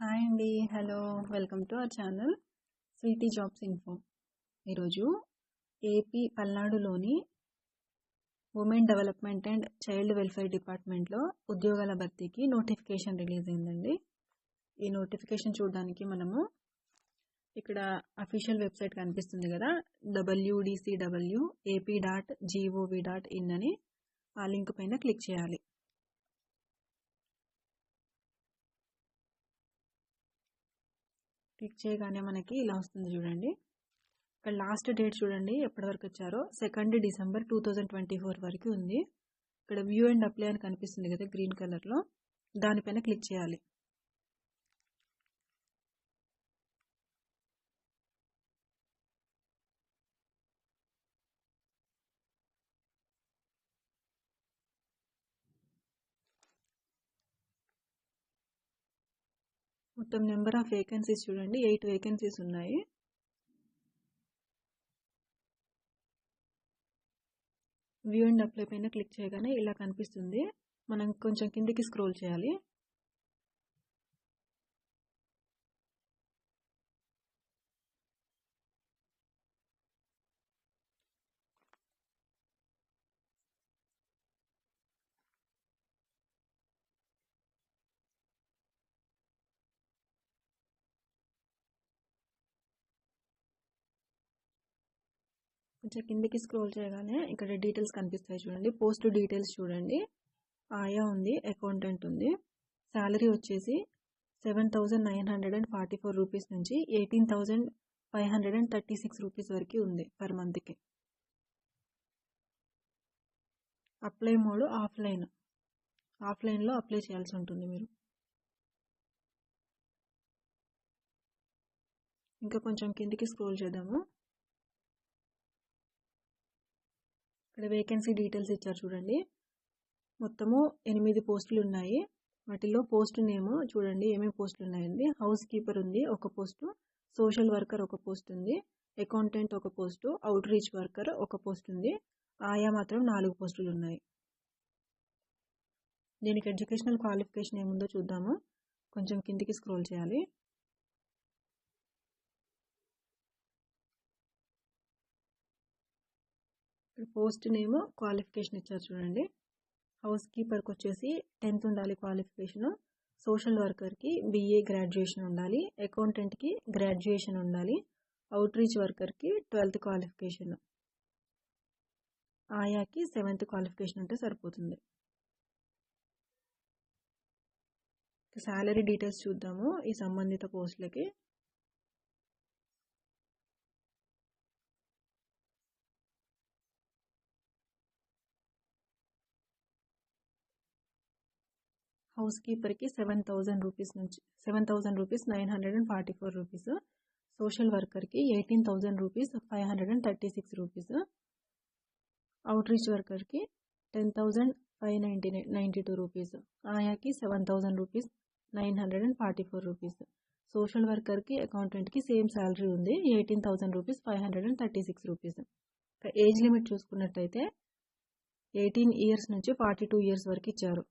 Hi అండి. Hello. Welcome to our channel Sweety Jobs Info. ఈరోజు AP పల్నాడులోని women development and child welfare డిపార్ట్మెంట్లో ఉద్యోగాల భర్తీకి నోటిఫికేషన్ రిలీజ్ అయిందండి. ఈ నోటిఫికేషన్ చూడడానికి మనము ఇక్కడ అఫీషియల్ వెబ్సైట్ కనిపిస్తుంది కదా, wdcw.ap.gov.in అని ఆ లింక్ పైన క్లిక్ చేయాలి. క్లిక్ చేయగానే మనకి ఇలా వస్తుంది చూడండి. ఇక్కడ లాస్ట్ డేట్ చూడండి ఎప్పటి వరకు వచ్చారో, 2 డిసెంబర్ 2024 వరకు ఉంది. ఇక్కడ వ్యూ అండ్ అప్లై అని కనిపిస్తుంది కదా గ్రీన్ కలర్లో, దానిపైన క్లిక్ చేయాలి. మొత్తం నెంబర్ ఆఫ్ వేకెన్సీస్ చూడండి, 8 వేకెన్సీస్ ఉన్నాయి. వ్యూ అండ్ అప్లై పైన క్లిక్ చేయగానే ఇలా కనిపిస్తుంది. మనం కొంచెం కిందికి స్క్రోల్ చేయాలి. కొంచెం కిందికి స్క్రోల్ చేయగానే ఇక్కడ డీటెయిల్స్ కనిపిస్తాయి చూడండి. పోస్ట్ డీటెయిల్స్ చూడండి, ఆయా ఉంది, అకౌంటెంట్ ఉంది. శాలరీ వచ్చేసి 7,944 రూపీస్ నుంచి 18,536 రూపీస్ వరకు ఉంది పర్ మంత్కి. అప్లై మోడ్ ఆఫ్లైన్లో అప్లై చేయాల్సి ఉంటుంది మీరు. ఇంకా కొంచెం కిందికి స్క్రోల్ చేద్దాము. ఇక్కడ వేకెన్సీ డీటెయిల్స్ ఇచ్చారు చూడండి. మొత్తము 8 పోస్టులు ఉన్నాయి. వాటిలో పోస్ట్ నేమ్ చూడండి ఏమేమి పోస్టులు ఉన్నాయండి. హౌస్ కీపర్ ఉంది ఒక పోస్టు, సోషల్ వర్కర్ ఒక పోస్ట్ ఉంది, అకౌంటెంట్ ఒక పోస్టు, అవుట్ రీచ్ వర్కర్ ఒక పోస్ట్ ఉంది. ఆయా మాత్రం 4 పోస్టులు ఉన్నాయి. దీనికి ఎడ్యుకేషనల్ క్వాలిఫికేషన్ ఏముందో చూద్దాము. కొంచెం కిందికి స్క్రోల్ చేయాలి. పోస్ట్ నేమ్, క్వాలిఫికేషన్ ఇచ్చారు చూడండి. హౌస్ కీపర్కి వచ్చేసి 10th ఉండాలి క్వాలిఫికేషన్, సోషల్ వర్కర్కి BA గ్రాడ్యుయేషన్ ఉండాలి, అకౌంటెంట్కి గ్రాడ్యుయేషన్ ఉండాలి, అవుట్ రీచ్ వర్కర్కి 12th క్వాలిఫికేషన్, ఆయాకి 7th క్వాలిఫికేషన్ ఉంటే సరిపోతుంది. శాలరీ డీటెయిల్స్ చూద్దాము ఈ సంబంధిత పోస్టులకి. హౌస్ కీపర్కి 7,000 రూపీస్ నుంచి 7,944 రూపీస్, సోషల్ వర్కర్కి 18,000 రూపీస్ 536 రూపీస్, అవుట్ రీచ్ వర్కర్కి 10,592 రూపీస్, ఆయాకి 7,000 రూపీస్ 944 రూపీస్, సోషల్ వర్కర్కి అకౌంటెంట్కి సేమ్ శాలరీ ఉంది 18,000 రూపీస్ 536 రూపీస్. ఏజ్ లిమిట్ చూసుకున్నట్టయితే 18 ఇయర్స్ నుంచి 42 ఇయర్స్ వరకు ఇచ్చారు.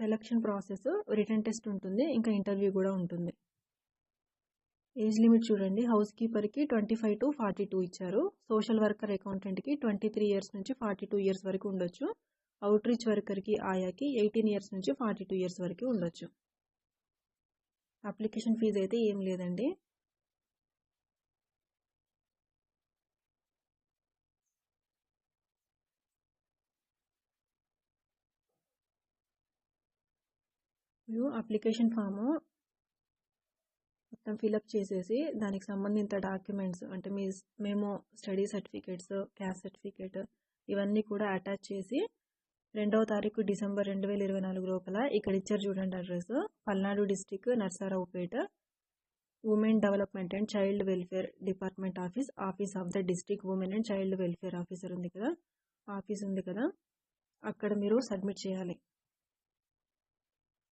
సెలక్షన్ ప్రాసెస్ రిటన్ టెస్ట్ ఉంటుంది, ఇంకా ఇంటర్వ్యూ కూడా ఉంటుంది. ఏజ్ లిమిట్ చూడండి, హౌస్ కీపర్కి 25 to 42 ఇచ్చారు, సోషల్ వర్కర్ అకౌంటెంట్కి 23 ఇయర్స్ నుంచి 42 ఇయర్స్ వరకు ఉండొచ్చు, అవుట్ రీచ్ వర్కర్కి ఆయాకి 18 ఇయర్స్ నుంచి 42 ఇయర్స్ వరకు ఉండొచ్చు. అప్లికేషన్ ఫీజు అయితే ఏం లేదండి. మీరు అప్లికేషన్ ఫాము మొత్తం ఫిలప్ చేసేసి దానికి సంబంధించిన డాక్యుమెంట్స్ అంటే మేము స్టడీ సర్టిఫికేట్స్, క్యాస్ట్ సర్టిఫికేట్ ఇవన్నీ కూడా అటాచ్ చేసి 2వ తారీఖు డిసెంబర్ 2024 లోపల ఇక్కడ ఇచ్చారు చూడండి address, Palnadu district Narasaraopet women development and child welfare department office of the district women and child welfare officer ఉంది కదా, ఆఫీస్ ఉంది కదా, అక్కడ మీరు సబ్మిట్ చేయాలి.